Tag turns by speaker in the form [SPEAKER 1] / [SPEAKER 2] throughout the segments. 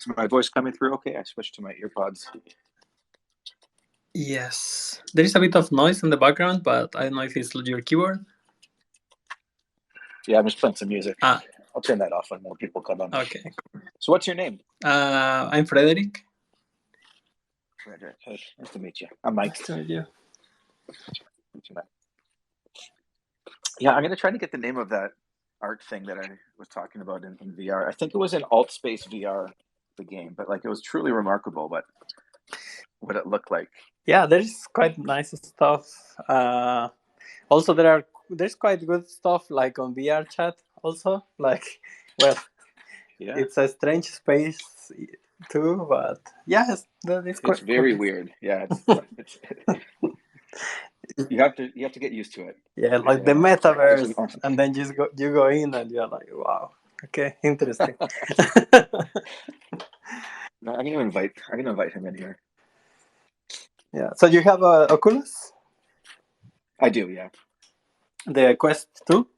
[SPEAKER 1] Is my voice coming through okay? I switched to my earpods.
[SPEAKER 2] Yes. There is a bit of noise in the background, but I don't know if it's your keyboard.
[SPEAKER 1] Yeah, I'm just playing some music.
[SPEAKER 2] I'll
[SPEAKER 1] turn that off when more people come on.
[SPEAKER 2] Okay.
[SPEAKER 1] So what's your name?
[SPEAKER 2] I'm Frederick.
[SPEAKER 1] Frederick. Hey, nice to meet you. I'm Mike.
[SPEAKER 2] Nice to meet you.
[SPEAKER 1] Yeah, I'm going to try to get the name of that art thing that I was talking about in VR. I think it was in Altspace VR, the game, but like it was truly remarkable what it looked like.
[SPEAKER 2] Yeah, there's quite nice stuff. Also, there's quite good stuff like on VR chat. Also, like, well,
[SPEAKER 1] yeah,
[SPEAKER 2] it's a strange space too, but yes,
[SPEAKER 1] it's very weird. Yeah, it's you have to get used to it.
[SPEAKER 2] Yeah, like the metaverse, and then you go in and you're like, wow, okay, interesting.
[SPEAKER 1] No, I'm gonna invite him in here.
[SPEAKER 2] Yeah. So you have a Oculus?
[SPEAKER 1] I do, yeah.
[SPEAKER 2] The Quest 2?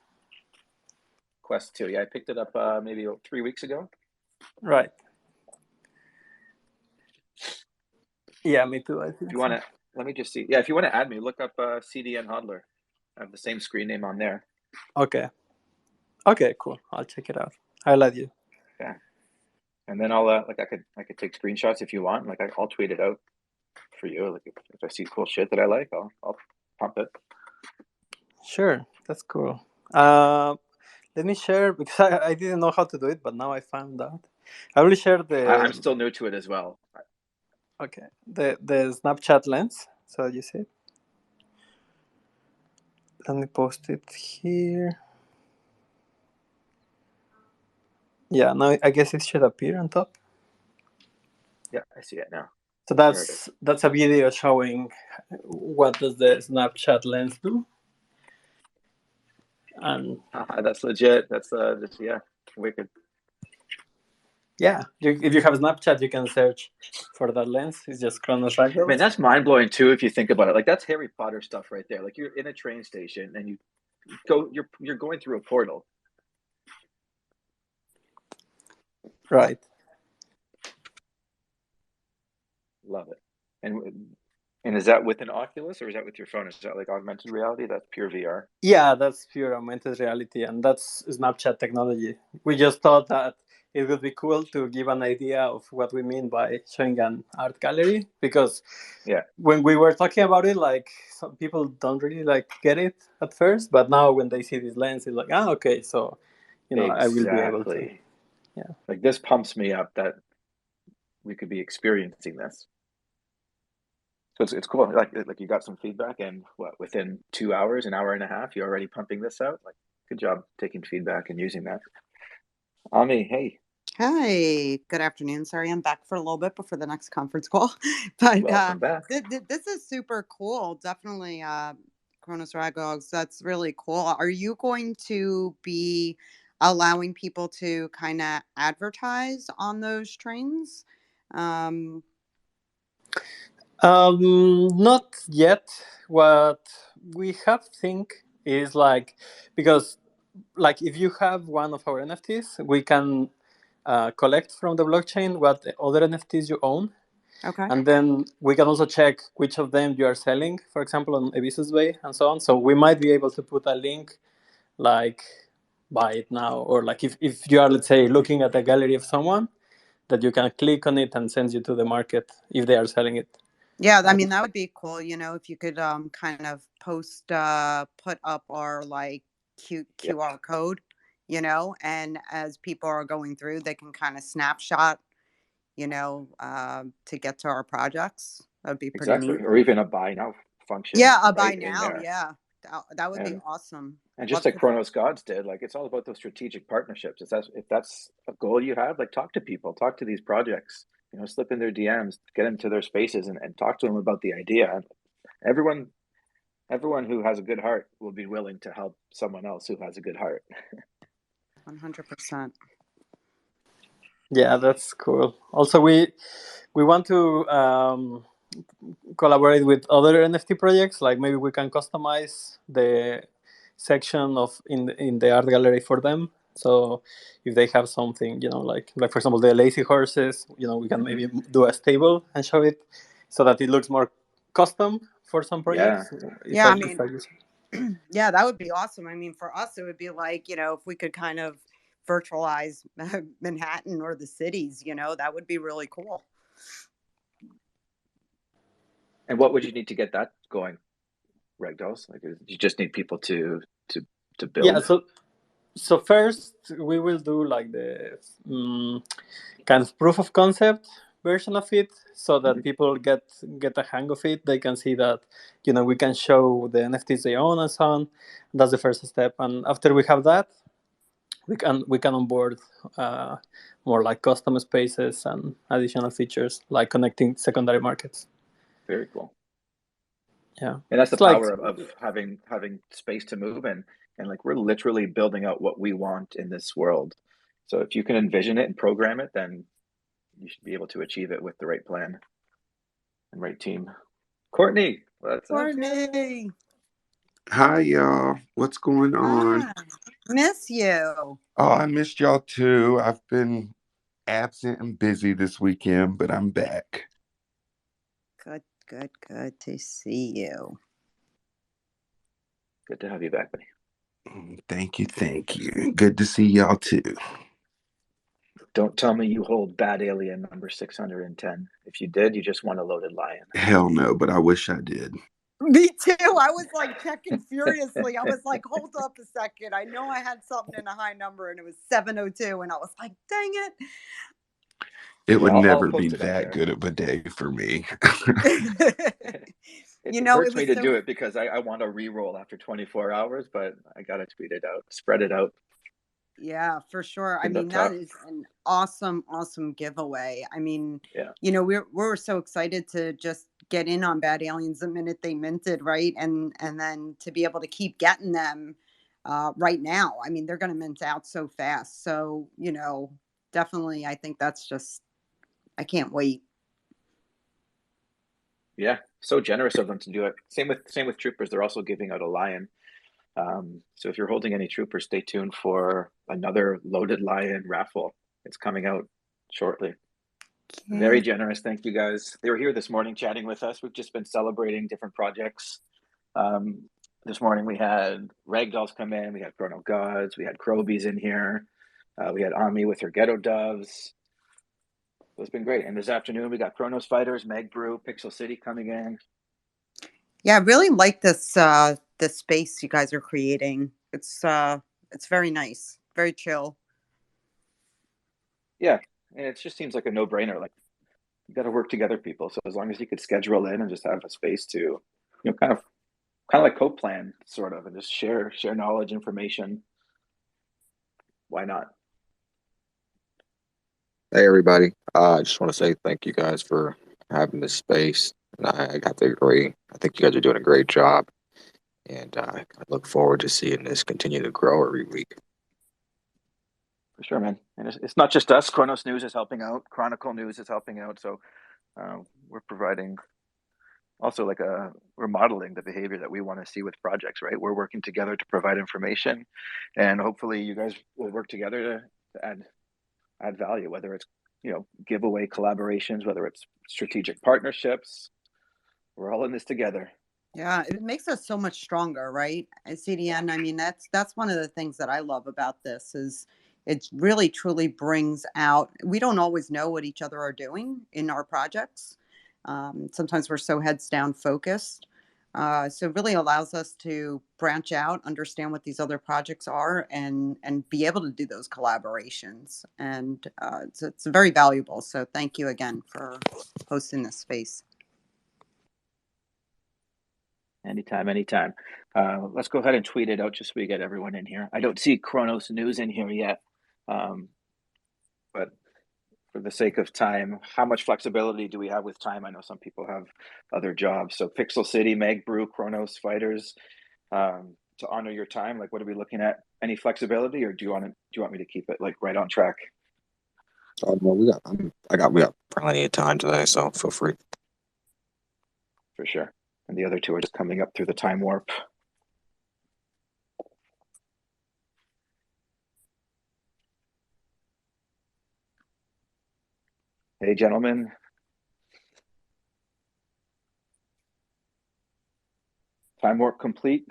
[SPEAKER 1] Quest 2, yeah. I picked it up maybe 3 weeks ago.
[SPEAKER 2] Right. Yeah, me too. I think.
[SPEAKER 1] If you want to, let me just see. Yeah, if you want to add me, look up CDN Hodler. I have the same screen name on there.
[SPEAKER 2] Okay. Okay, cool. I'll check it out. I'll add you.
[SPEAKER 1] Yeah. And then I'll I could take screenshots if you want. Like I'll tweet it out for you. Like if I see cool shit that I like, I'll pump it.
[SPEAKER 2] Sure, that's cool. Let me share, because I didn't know how to do it, but now I found out. I will share
[SPEAKER 1] I'm still new to it as well.
[SPEAKER 2] Okay, the Snapchat lens. So you see it. Let me post it here. Yeah, now I guess it should appear on top.
[SPEAKER 1] Yeah, I see it now.
[SPEAKER 2] So that's a video showing what does the Snapchat lens do. And
[SPEAKER 1] that's legit. That's just, yeah, wicked.
[SPEAKER 2] Yeah, if you have Snapchat, you can search for that lens. It's just CronosNews.
[SPEAKER 1] Man, that's mind blowing too if you think about it. Like that's Harry Potter stuff right there. Like you're in a train station and you're going through a portal.
[SPEAKER 2] Right.
[SPEAKER 1] Love it. And is that with an Oculus or is that with your phone? Is that like augmented reality? That's pure VR?
[SPEAKER 2] Yeah, that's pure augmented reality, and that's Snapchat technology. We just thought that it would be cool to give an idea of what we mean by showing an art gallery, because when we were talking about it, like some people don't really like get it at first, but now when they see this lens, it's like, okay, so I will be able to. Yeah.
[SPEAKER 1] Like this pumps me up that we could be experiencing this. So it's cool. Like you got some feedback, and within 2 hours, an hour and a half, you're already pumping this out. Like, good job taking feedback and using that. Ami, hey.
[SPEAKER 3] Hi, good afternoon. Sorry, I'm back for a little bit before the next conference call, but
[SPEAKER 1] welcome back.
[SPEAKER 3] This is super cool. Definitely, CronosNews. That's really cool. Are you going to be allowing people to kind of advertise on those trains?
[SPEAKER 2] Not yet. What we have think is like, because like if you have one of our NFTs, we can collect from the blockchain what other NFTs you own.
[SPEAKER 3] Okay.
[SPEAKER 2] And then we can also check which of them you are selling, for example, on Evisus Bay and so on. So we might be able to put a link like buy it now, or like if you are, let's say, looking at a gallery of someone, that you can click on it and sends you to the market if they are selling it.
[SPEAKER 3] Yeah, I mean, that would be cool, if you could kind of put up our like QR code, and as people are going through, they can kind of snapshot, to get to our projects. That would be pretty neat.
[SPEAKER 1] Or even a buy now function.
[SPEAKER 3] Yeah, a buy now. Yeah, that would be awesome.
[SPEAKER 1] And just like Cronos Gods did, like it's all about those strategic partnerships. If that's a goal you have, like talk to people, talk to these projects, slip in their DMs, get into their spaces and talk to them about the idea. Everyone who has a good heart will be willing to help someone else who has a good heart.
[SPEAKER 3] 100%.
[SPEAKER 2] Yeah, that's cool. Also, we want to collaborate with other NFT projects. Like maybe we can customize the section in the art gallery for them. So if they have something, like for example, the lazy horses, we can maybe do a stable and show it so that it looks more custom for some projects.
[SPEAKER 3] Yeah, I mean, yeah, that would be awesome. I mean, for us, it would be like, if we could kind of virtualize Manhattan or the cities, that would be really cool.
[SPEAKER 1] And what would you need to get that going, Ragdolls? Like, you just need people to build?
[SPEAKER 2] Yeah, so first we will do like the kind of proof of concept version of it, so that people get a hang of it. They can see that we can show the NFTs they own and so on. That's the first step, and after we have that, we can onboard more like custom spaces and additional features like connecting secondary markets.
[SPEAKER 1] Very cool.
[SPEAKER 2] Yeah,
[SPEAKER 1] and that's the power of having space to move, and like we're literally building out what we want in this world. So if you can envision it and program it, then you should be able to achieve it with the right plan and right team. Courtney, what's up?
[SPEAKER 3] Courtney.
[SPEAKER 4] Hi, y'all. What's going on?
[SPEAKER 3] Hi. Miss you.
[SPEAKER 4] Oh, I missed y'all too. I've been absent and busy this weekend, but I'm back.
[SPEAKER 3] Good to see you.
[SPEAKER 1] Good to have you back, buddy.
[SPEAKER 4] Thank you. Good to see y'all too.
[SPEAKER 1] Don't tell me you hold bad alien number 610. If you did, you just won a loaded lion.
[SPEAKER 4] Hell no, but I wish I did.
[SPEAKER 3] Me too. I was like checking furiously. I was like, hold up a second. I know I had something in a high number and it was 702. And I was like, dang it.
[SPEAKER 4] It would never be that good of a day for me.
[SPEAKER 1] It hurts me to do it because I want to re-roll after 24 hours, but I got to tweet it out, spread it out.
[SPEAKER 3] Yeah, for sure. I mean, that is an awesome giveaway. I mean, we're so excited to just get in on Bad Aliens the minute they minted, right? And then to be able to keep getting them right now. I mean, they're going to mint out so fast. So, definitely, I think that's just, I can't wait.
[SPEAKER 1] Yeah, so generous of them to do it. Same with troopers. They're also giving out a lion. So if you're holding any troopers, stay tuned for another loaded lion raffle. It's coming out shortly. Okay. Very generous. Thank you, guys. They were here this morning chatting with us. We've just been celebrating different projects. This morning we had Ragdolls come in. We had Chrono Gods. We had Crobies in here. We had Ami with her Ghetto Doves. It's been great. And this afternoon we got Cronos Fighters, Meg Brew, Pixel City coming in.
[SPEAKER 3] Yeah, I really like this the space you guys are creating. It's very nice, very chill.
[SPEAKER 1] Yeah, and it just seems like a no-brainer. Like, you got to work together, people. So as long as you could schedule in and just have a space to, kind of like co-plan, sort of, and just share knowledge, information. Why not?
[SPEAKER 5] Hey, everybody. I just want to say thank you guys for having this space. And I have to agree. I think you guys are doing a great job. And I look forward to seeing this continue to grow every week.
[SPEAKER 1] For sure, man. And it's not just us. Cronos News is helping out. Chronicle News is helping out. So we're providing also we're modeling the behavior that we want to see with projects, right? We're working together to provide information, and hopefully you guys will work together to add value, whether it's, giveaway collaborations, whether it's strategic partnerships. We're all in this together.
[SPEAKER 3] Yeah, it makes us so much stronger, right? At CDN, I mean, that's one of the things that I love about this is it really truly brings out, we don't always know what each other are doing in our projects. Sometimes we're so heads down focused. So it really allows us to branch out, understand what these other projects are, and be able to do those collaborations. And it's very valuable. So thank you again for hosting this space.
[SPEAKER 1] Anytime. Let's go ahead and tweet it out just so we get everyone in here. I don't see Cronos News in here yet. But for the sake of time, how much flexibility do we have with time? I know some people have other jobs. So Pixel City, Meg Brew, Cronos Fighters, to honor your time, like what are we looking at? Any flexibility, or do you want me to keep it like right on track?
[SPEAKER 5] Well, we got plenty of time today, so feel free.
[SPEAKER 1] For sure. And the other two are just coming up through the time warp. Hey, gentlemen. Time warp complete.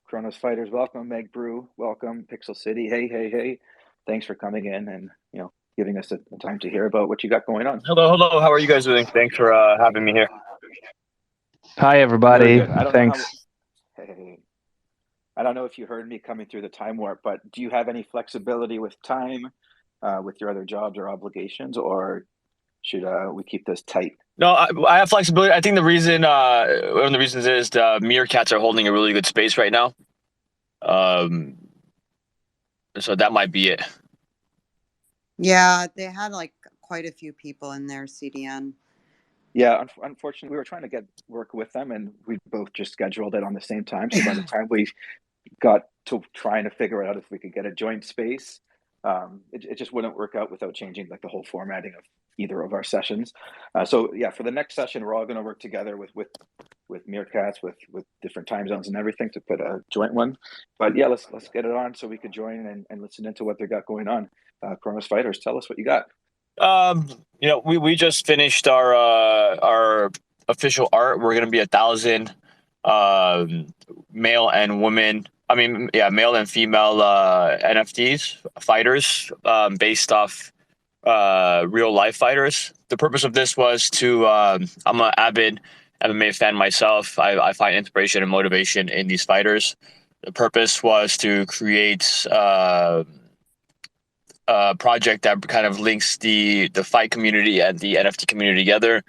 [SPEAKER 1] Cronos fighters, welcome. Meg Brew, welcome. Pixel City, hey. Thanks for coming in and giving us the time to hear about what you got going on.
[SPEAKER 6] Hello. How are you guys doing? Thanks for having me here.
[SPEAKER 7] Hi, everybody. Thanks.
[SPEAKER 1] Hey. I don't know if you heard me coming through the time warp, but do you have any flexibility with time, with your other jobs or obligations, or should we keep this tight?
[SPEAKER 6] No, I have flexibility. I think the reason, one of the reasons is the meerkats are holding a really good space right now. So that might be it.
[SPEAKER 3] Yeah, they had like quite a few people in their CDN.
[SPEAKER 1] Yeah, unfortunately, we were trying to work with them, and we both just scheduled it on the same time. So by the time we got to trying to figure out if we could get a joint space, it just wouldn't work out without changing like the whole formatting of either of our sessions. So yeah, for the next session, we're all going to work together with meerkats, with different time zones and everything to put a joint one. But yeah, let's get it on so we could join and listen into what they got going on. Cronos fighters, tell us what you got.
[SPEAKER 6] We just finished our official art. We're gonna be 1,000 male and male and female NFTs fighters based off real life fighters. The purpose of this was to I'm an avid MMA fan myself. I find inspiration and motivation in these fighters. The purpose was to create a project that kind of links the fight community and the NFT community together.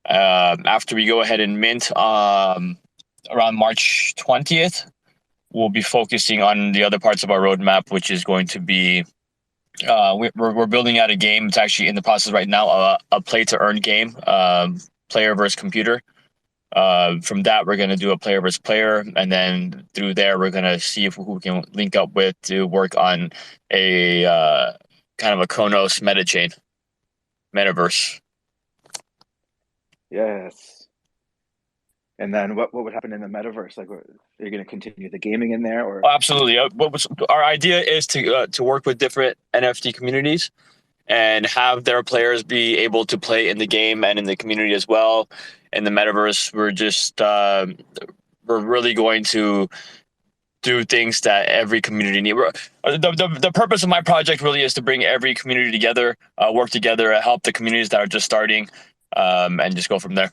[SPEAKER 6] After we go ahead and mint around March 20th, we'll be focusing on the other parts of our roadmap, which is going to be we're building out a game. It's actually in the process right now, a play to earn game, player versus computer. From that, we're going to do a player versus player, and then through there, we're going to see who we can link up with to work on a kind of a Cronos meta chain, metaverse.
[SPEAKER 1] Yes. And then what would happen in the metaverse? Like, are you going to continue the gaming in there, or?
[SPEAKER 6] Oh, absolutely. Our idea is to work with different NFT communities and have their players be able to play in the game and in the community as well. In the metaverse, we're really going to do things that every community needs. The purpose of my project really is to bring every community together, work together, help the communities that are just starting, and just go from there.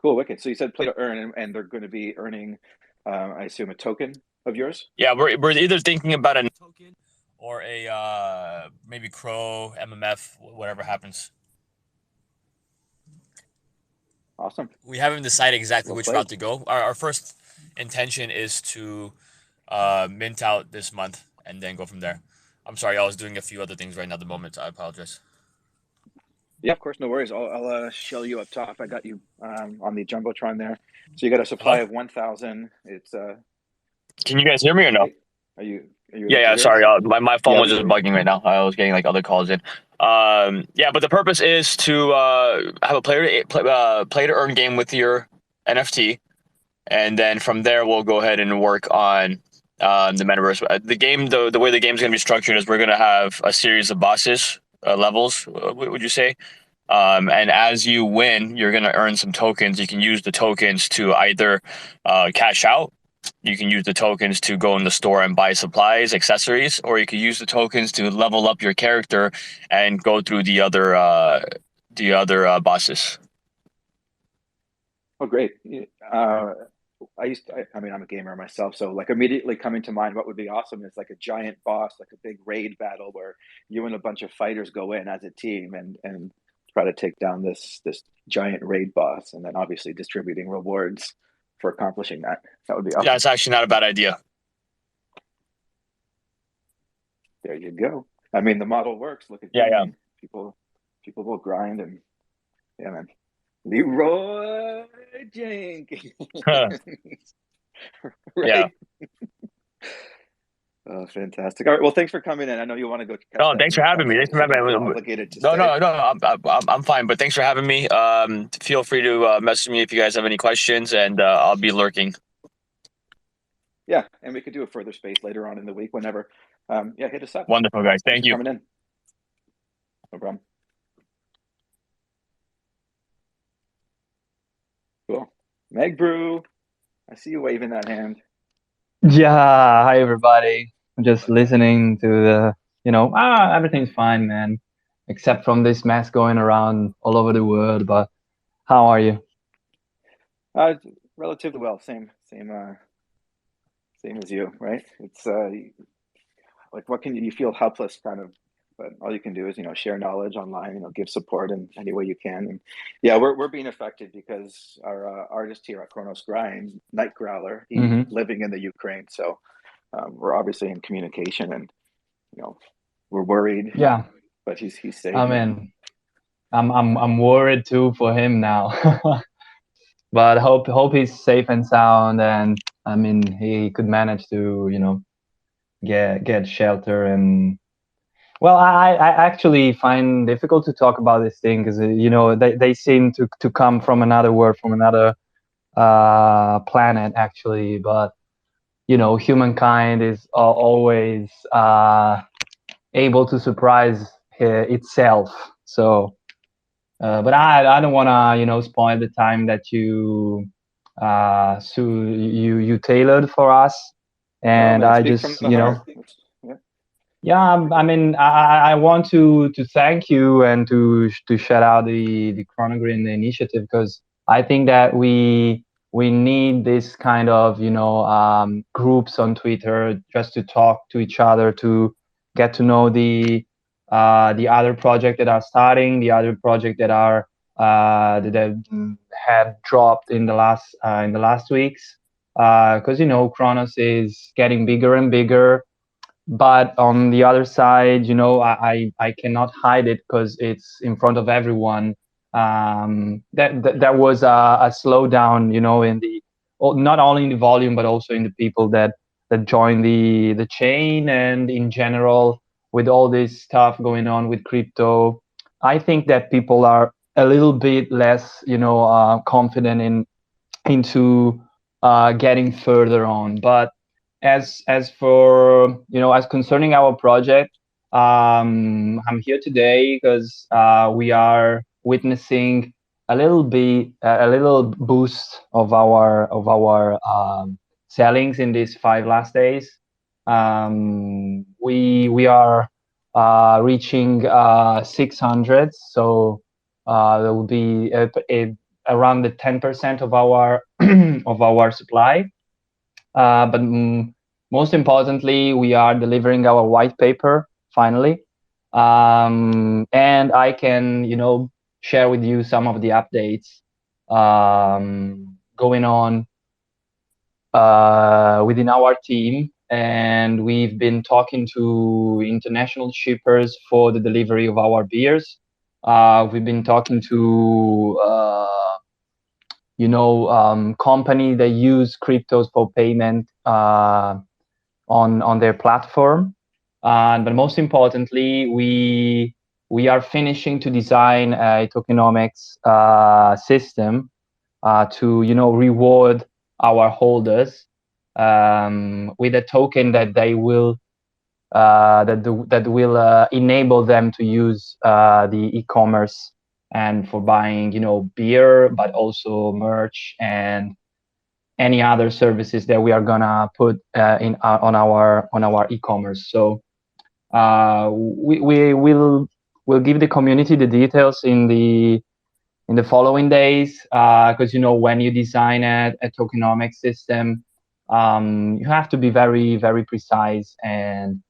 [SPEAKER 1] Cool, wicked. So you said play to earn, and they're going to be earning, I assume, a token of yours?
[SPEAKER 6] Yeah, we're either thinking about a token or a maybe Crow, MMF, whatever happens.
[SPEAKER 1] Awesome.
[SPEAKER 6] We haven't decided exactly which route to go. Our first intention is to mint out this month and then go from there. I'm sorry, I was doing a few other things right now at the moment. I apologize.
[SPEAKER 1] Yeah, of course, no worries. I'll show you up top. I got you on the Jumbotron there. So you got a supply of 1,000. It's
[SPEAKER 6] Can you guys hear me or no?
[SPEAKER 1] Are you
[SPEAKER 6] Yeah, sorry. My phone was just bugging right now. I was getting like other calls in. But the purpose is to have a play to earn game with your NFT, and then from there we'll go ahead and work on the metaverse. The game, the way the game's going to be structured is we're going to have a series of bosses, levels. Would you say? And as you win, you're going to earn some tokens. You can use the tokens to either cash out. You can use the tokens to go in the store and buy supplies, accessories, or you can use the tokens to level up your character and go through the other bosses.
[SPEAKER 1] Oh, great. I'm a gamer myself, so like immediately coming to mind, what would be awesome is like a giant boss, like a big raid battle where you and a bunch of fighters go in as a team and try to take down this giant raid boss, and then obviously distributing rewards for accomplishing that. That would be awesome.
[SPEAKER 6] Yeah, it's actually not a bad idea.
[SPEAKER 1] There you go. I mean, the model works. Look at people will grind, and yeah, man. Leroy Jenkins.
[SPEAKER 6] Right? Yeah.
[SPEAKER 1] Oh, fantastic. All right. Well, thanks for coming in. I know you want to go.
[SPEAKER 6] No, thanks for having me. Thanks for having me.
[SPEAKER 1] Obligated to
[SPEAKER 6] No. I'm fine. But thanks for having me. Feel free to message me if you guys have any questions, and I'll be lurking.
[SPEAKER 1] Yeah, and we could do a further space later on in the week whenever. Hit us up.
[SPEAKER 6] Wonderful, guys. Thank you.
[SPEAKER 1] Coming in. No problem. Meg Brew, I see you waving that hand.
[SPEAKER 7] Yeah, hi everybody. I'm just listening to the, everything's fine, man, except from this mess going around all over the world. But how are you?
[SPEAKER 1] Relatively well. Same as you, right? It's like what can you feel helpless kind of, but all you can do is share knowledge online, give support in any way you can. And yeah, we're being affected because our artist here at CronosGrind, Night Growler, he's living in the Ukraine, so we're obviously in communication, and we're worried.
[SPEAKER 7] Yeah,
[SPEAKER 1] but he's safe.
[SPEAKER 7] I mean, I'm worried too for him now. But hope he's safe and sound, and I mean he could manage to get shelter. And well, I actually find difficult to talk about this thing because they seem to come from another world, from another planet actually. But humankind is always able to surprise itself. So but I don't want to spoil the time that you tailored for us. And I just yeah, I mean, I want to thank you and to shout out the CronosGrind initiative, because I think that we need this kind of groups on Twitter just to talk to each other, to get to know the other project that are starting, the other project that are that had dropped in the last weeks, because Cronos is getting bigger and bigger. But on the other side, I cannot hide it because it's in front of everyone. That was a slowdown, in the not only in the volume but also in the people that joined the chain, and in general with all this stuff going on with crypto. I think that people are a little bit less, confident into getting further on. But as for as concerning our project, I'm here today because we are witnessing a little boost of our sellings in these 5 last days. We are reaching 600, so there will be around the 10% of our of our supply. But most importantly, we are delivering our white paper finally, and I can share with you some of the updates going on within our team. And we've been talking to international shippers for the delivery of our beers. We've been talking to company that use cryptos for payment on their platform. But most importantly, we are finishing to design a tokenomics system to reward our holders with a token that they will that will enable them to use the e-commerce, and for buying beer, but also merch and any other services that we are gonna put on our e-commerce. So we'll give the community the details in the following days, because when you design a tokenomics system, you have to be very, very precise. And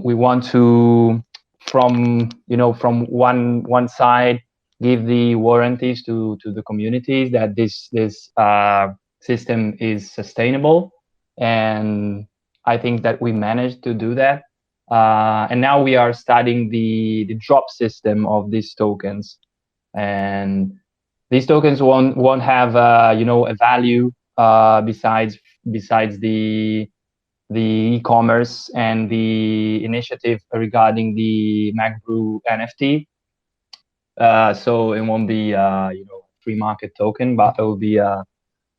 [SPEAKER 7] we want to from one side give the warranties to the communities that this system is sustainable, and I think that we managed to do that. And now we are studying the drop system of these tokens, and these tokens won't have a value besides the e-commerce and the initiative regarding the MacBrew NFT. So it won't be free market token, but it will be a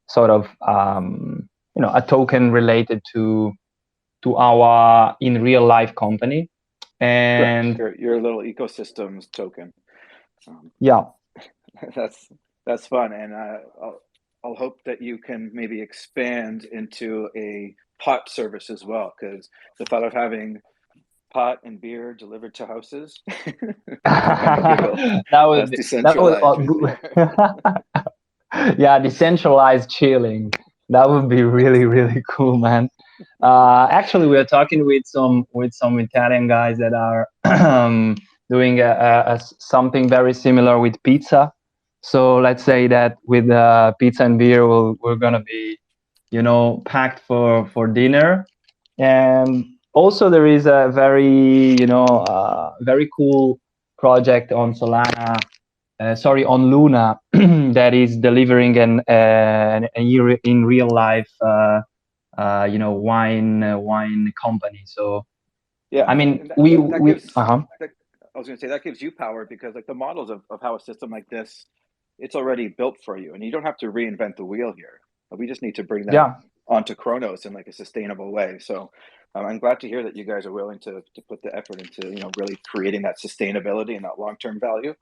[SPEAKER 7] sort of a token related to our in real life company. And
[SPEAKER 1] your little ecosystems token.
[SPEAKER 7] Yeah,
[SPEAKER 1] that's fun. And I'll hope that you can maybe expand into a pot service as well, because the thought of having pot and beer delivered to houses
[SPEAKER 7] that would
[SPEAKER 1] that's decentralized.
[SPEAKER 7] Yeah, decentralized chilling. That would be really, really cool, man. Actually, we are talking with some Italian guys that are doing something very similar with pizza. So let's say that with pizza and beer, we're gonna be, packed for dinner. And also there is a very, very cool project on Solana, on Luna, that is delivering an in real life, wine company. So
[SPEAKER 1] yeah,
[SPEAKER 7] I mean,
[SPEAKER 1] that
[SPEAKER 7] we
[SPEAKER 1] gives.
[SPEAKER 7] uh-huh.
[SPEAKER 1] I was going to say that gives you power, because like the models of how a system like this, it's already built for you, and you don't have to reinvent the wheel here. We just need to bring that
[SPEAKER 7] Yeah,
[SPEAKER 1] onto Cronos in like a sustainable way. So I'm glad to hear that you guys are willing to put the effort into really creating that sustainability and that long term value,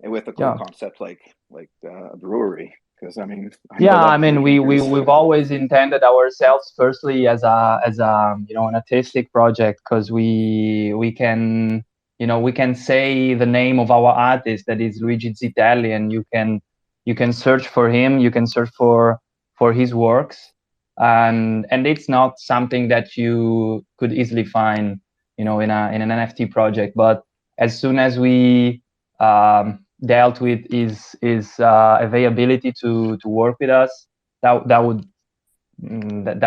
[SPEAKER 1] and with a cool
[SPEAKER 7] yeah.
[SPEAKER 1] concept like a brewery. Because I mean, I know a
[SPEAKER 7] Yeah,
[SPEAKER 1] lot
[SPEAKER 7] I
[SPEAKER 1] of beer
[SPEAKER 7] mean,
[SPEAKER 1] drinkers.
[SPEAKER 7] we've always intended ourselves firstly as an artistic project, because we can, we can say the name of our artist, that is Luigi Zitelli, and you can search for him, you can search for his works, and it's not something that you could easily find, in an NFT project. But as soon as we dealt with his availability to work with us, that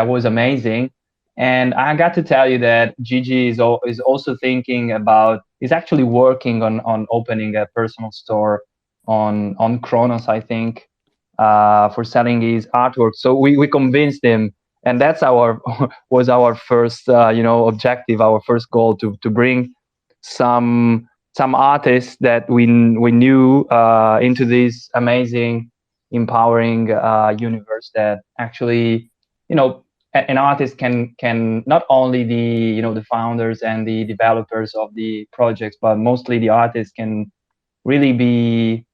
[SPEAKER 7] was amazing. And I got to tell you that Gigi is also thinking about, is actually working on opening a personal store on Cronos, I think, for selling his artwork. So we convinced him, and that's was our first objective, our first goal, to bring some artists that we knew into this amazing, empowering universe, that actually, an artist can not only the founders and the developers of the projects, but mostly the artists can really be,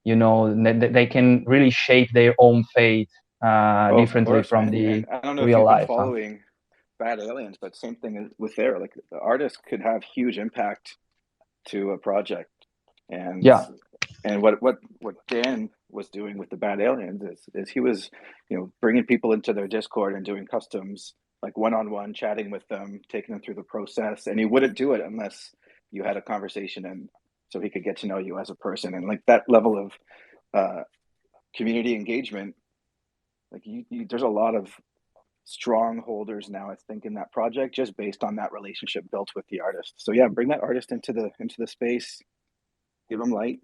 [SPEAKER 7] they can really shape their own fate
[SPEAKER 1] Of
[SPEAKER 7] differently
[SPEAKER 1] course,
[SPEAKER 7] from
[SPEAKER 1] man.
[SPEAKER 7] the
[SPEAKER 1] And I don't know if
[SPEAKER 7] real
[SPEAKER 1] you've been
[SPEAKER 7] life, huh?
[SPEAKER 1] following Bad Aliens, but same thing with there. Like the artist could have huge impact to a project, and
[SPEAKER 7] Yeah,
[SPEAKER 1] what Dan was doing with the Bad Aliens is he was bringing people into their Discord and doing customs, like one-on-one, chatting with them, taking them through the process, and he wouldn't do it unless you had a conversation, and so he could get to know you as a person. And like that level of community engagement, like there's a lot of strongholders now, I think, in that project, just based on that relationship built with the artist. So yeah, bring that artist into the space, give them light.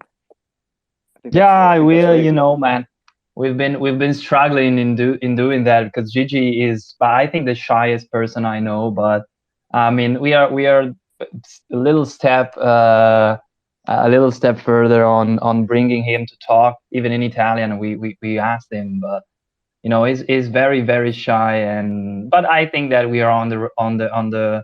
[SPEAKER 7] yeah, I
[SPEAKER 1] think that's
[SPEAKER 7] will.
[SPEAKER 1] great.
[SPEAKER 7] Man, we've been struggling in doing that, because Gigi is, I think, the shyest person I know. But I mean, we are a little step further on bringing him to talk, even in Italian. We asked him, but he's very, very shy. But I think that we are on the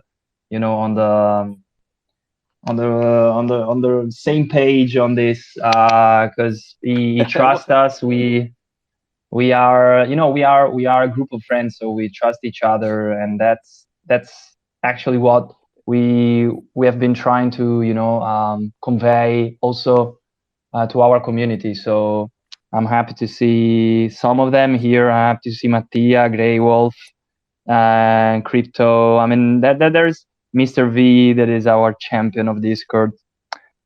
[SPEAKER 7] same page on this, because he trusts us. We are, we are a group of friends, so we trust each other, and that's actually what we have been trying to convey also to our community. So I'm happy to see some of them here. I'm happy to see Mattia, Grey Wolf, and Crypto. I mean, that there's Mr. V, that is our champion of Discord.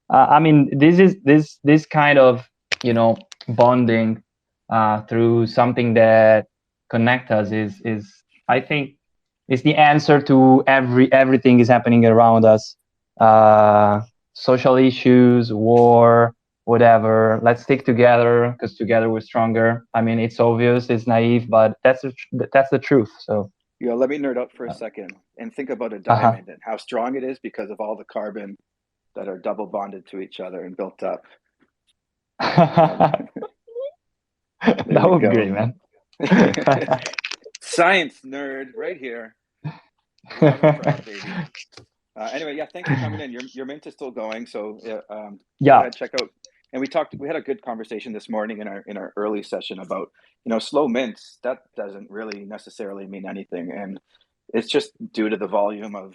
[SPEAKER 7] I mean, this kind of bonding through something that connect us is I think is the answer to everything is happening around us. Social issues, war, whatever. Let's stick together, because together we're stronger. I mean, it's obvious, it's naive, but that's the truth. So
[SPEAKER 1] Let me nerd out for a second and think about a diamond and how strong it is because of all the carbon that are double bonded to each other and built up.
[SPEAKER 7] That would be great, man.
[SPEAKER 1] Science nerd right here. Love and proud, baby. Anyway, yeah, thanks for coming in. Your mint is still going, so go ahead, check out And we had a good conversation this morning in our early session about, slow mints. That doesn't really necessarily mean anything, and it's just due to the volume of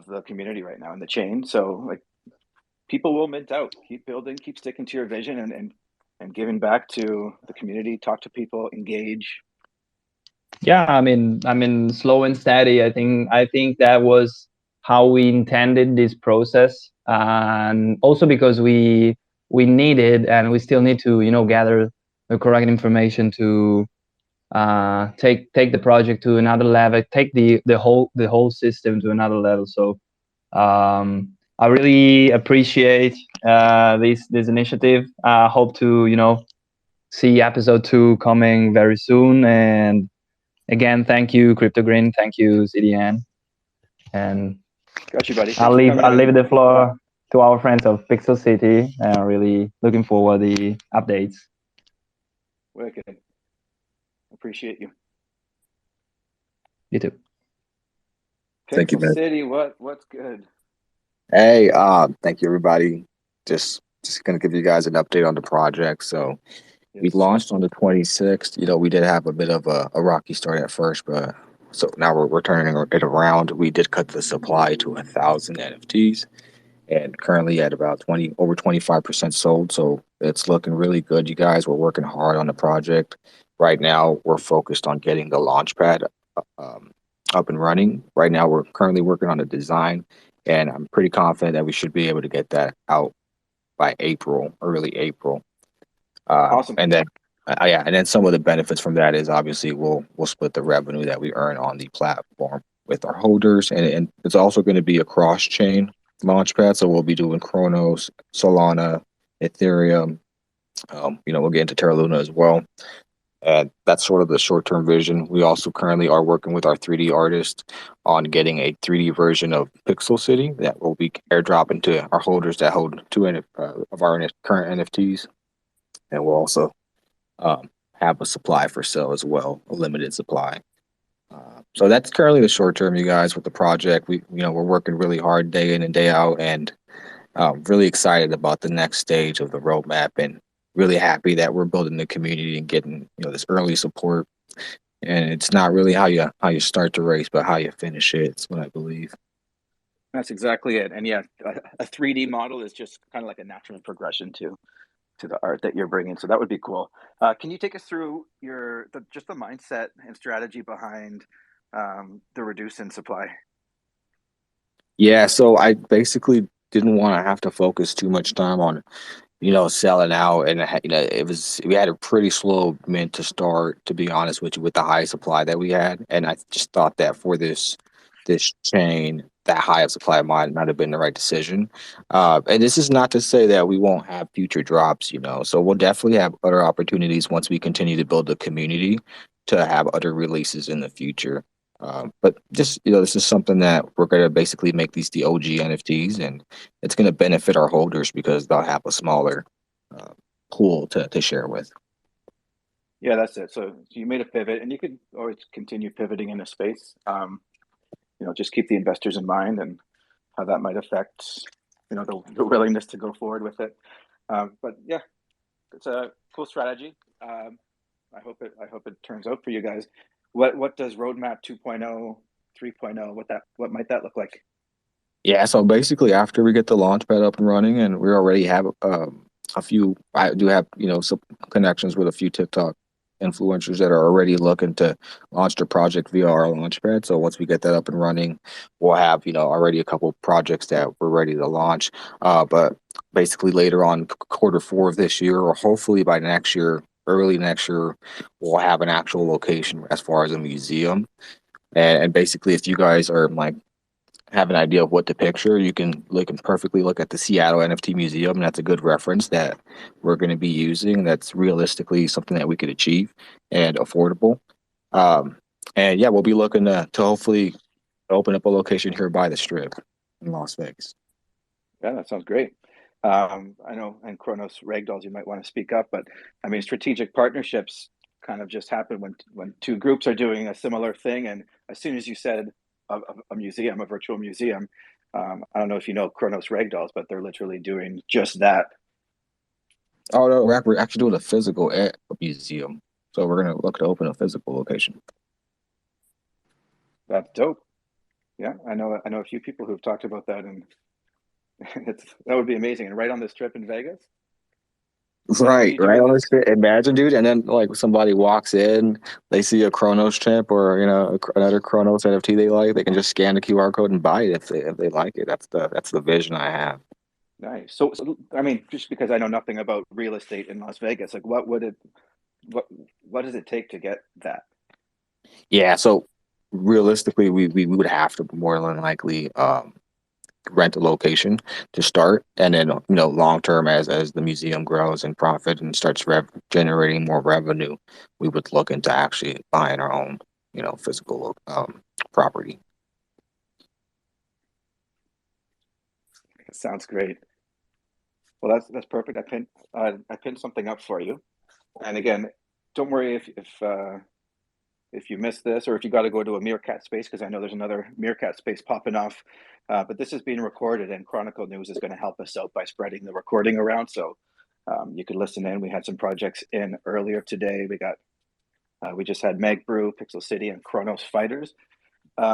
[SPEAKER 1] the community right now in the chain. So like, people will mint out. Keep building, keep sticking to your vision, and giving back to the community. Talk to people, engage.
[SPEAKER 7] Yeah, I mean, slow and steady. I think that was how we intended this process, and also because we needed and we still need to gather the correct information to take the project to another level, take the whole system to another level. So I really appreciate this initiative. Hope to see episode 2 coming very soon. And again, thank you, CryptoGrind. Thank you, CDN. And
[SPEAKER 1] got you, buddy.
[SPEAKER 7] I'll leave the floor to our friends of Pixel City. Really looking forward to the updates.
[SPEAKER 1] Wicked. Appreciate you.
[SPEAKER 7] You too.
[SPEAKER 5] Thank you,
[SPEAKER 1] Pixel
[SPEAKER 5] man.
[SPEAKER 1] City, what's good?
[SPEAKER 5] Hey, thank you, everybody. Just gonna give you guys an update on the project. So we launched on the 26th. We did have a bit of a rocky start at first, but so now we're turning it around. We did cut the supply to 1,000 NFTs, and currently at about over 25% sold. So it's looking really good, you guys. We're working hard on the project. Right now, we're focused on getting the launchpad up and running. Right now, we're currently working on the design, and I'm pretty confident that we should be able to get that out by early April.
[SPEAKER 1] Awesome.
[SPEAKER 5] And then, and then some of the benefits from that is obviously we'll split the revenue that we earn on the platform with our holders, and it's also going to be a cross-chain launchpad. So we'll be doing Cronos, Solana, Ethereum. We'll get into Terra Luna as well. And that's sort of the short-term vision. We also currently are working with our 3D artist on getting a 3D version of Pixel City that will be airdropping to our holders that hold 2 of our current NFTs. And we'll also have a supply for sale as well, a limited supply. So that's currently the short term, you guys, with the project. We're working really hard day in and day out, and really excited about the next stage of the roadmap, and really happy that we're building the community and getting this early support. And it's not really how you start the race, but how you finish it. It's what I believe.
[SPEAKER 1] That's exactly it. And yeah, a 3D model is just kind of like a natural progression to the art that you're bringing. So that would be cool. Can you take us through just the mindset and strategy behind the reduce in supply?
[SPEAKER 5] Yeah, so I basically didn't want to have to focus too much time on selling out, and we had a pretty slow mint to start, to be honest with you, with the high supply that we had. And I just thought that for this chain, that high of supply might not have been the right decision. And this is not to say that we won't have future drops, so we'll definitely have other opportunities once we continue to build the community to have other releases in the future. But just, this is something that we're going to basically make these the OG NFTs, and it's going to benefit our holders because they'll have a smaller pool to share with.
[SPEAKER 1] Yeah, that's it. So you made a pivot, and you could always continue pivoting in a space. Just keep the investors in mind and how that might affect, the willingness to go forward with it. But yeah, it's a cool strategy. I hope it turns out for you guys. What does roadmap 2.0, 3.0, what might that look like?
[SPEAKER 5] Yeah, so basically after we get the launchpad up and running, and we already have a few, I do have, some connections with a few TikTok influencers that are already looking to launch their project via our launchpad. So once we get that up and running, we'll have, already a couple projects that we're ready to launch. But basically later on Q4 of this year, or hopefully by next year, early next year, we'll have an actual location as far as a museum. And basically, if you guys are have an idea of what to picture, you can perfectly look at the Seattle NFT Museum, and that's a good reference that we're going to be using. That's realistically something that we could achieve and affordable. And yeah, we'll be looking to hopefully open up a location here by the Strip in Las Vegas.
[SPEAKER 1] Yeah, that sounds great. I know, and Cronos Ragdolls, you might want to speak up, but I mean, strategic partnerships kind of just happen when two groups are doing a similar thing. And as soon as you said a museum, a virtual museum, I don't know if you know Cronos Ragdolls, but they're literally doing just that
[SPEAKER 5] Oh no, we're actually doing a physical at a museum, so we're gonna look to open a physical location.
[SPEAKER 1] That's dope. Yeah, I know a few people who've talked about that, and that would be amazing. And right on this trip in Vegas.
[SPEAKER 5] Right on this shit. Imagine, dude, and then like somebody walks in, they see a Cronos chip or another Cronos NFT they like, they can just scan the QR code and buy it if they like it. That's the vision I have.
[SPEAKER 1] Nice. So I mean, just because I know nothing about real estate in Las Vegas, like what does it take to get that?
[SPEAKER 5] Yeah, so realistically, we would have to more than likely rent a location to start, and then long term, as the museum grows and profit and starts generating more revenue, we would look into actually buying our own physical property.
[SPEAKER 1] Sounds great. Well, that's perfect. I pinned something up for you, and again, don't worry if you missed this, or if you got to go to a Meerkat space, because I know there's another Meerkat space popping off. But this is being recorded, and Chronicle News is going to help us out by spreading the recording around. So you could listen in. We had some projects in earlier today. We just had Meg Brew, Pixel City, and Cronos Fighters.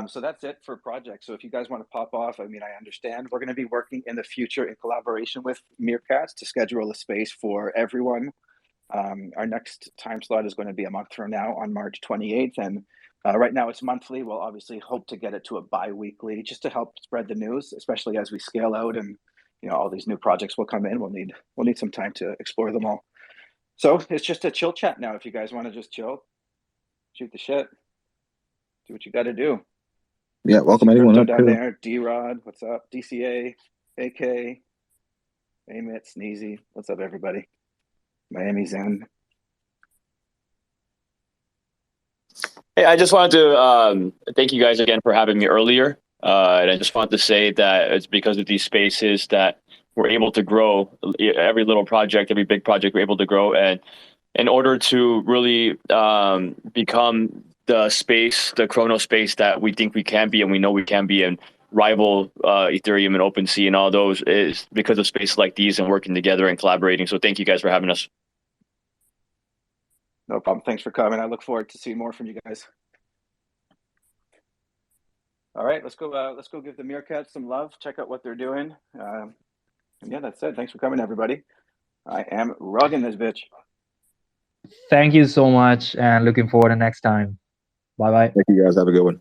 [SPEAKER 1] So that's it for projects. So if you guys want to pop off, I mean, I understand. We're going to be working in the future in collaboration with Meerkats to schedule a space for everyone. Our next time slot is going to be a month from now on March 28th. And right now it's monthly. We'll obviously hope to get it to a bi-weekly just to help spread the news, especially as we scale out and all these new projects will come in. We'll need some time to explore them all. So it's just a chill chat now. If you guys want to just chill, shoot the shit, do what you got to do.
[SPEAKER 5] Yeah, welcome anyone up
[SPEAKER 1] down there. D-Rod, what's up? DCA, AK, Amit, Sneezy, what's up, everybody? Miami Zen.
[SPEAKER 6] Hey, I just wanted to thank you guys again for having me earlier. And I just wanted to say that it's because of these spaces that we're able to grow. Every little project, every big project, we're able to grow. And in order to really become the space, the Cronos space that we think we can be and we know we can be, and rival Ethereum and OpenSea and all those, is because of spaces like these and working together and collaborating. So thank you guys for having us.
[SPEAKER 1] No problem. Thanks for coming. I look forward to seeing more from you guys. All right, let's go give the Meerkats some love. Check out what they're doing. And yeah, that's it. Thanks for coming, everybody. I am rugging this bitch.
[SPEAKER 7] Thank you so much, and looking forward to next time. Bye-bye.
[SPEAKER 5] Thank you guys. Have a good one.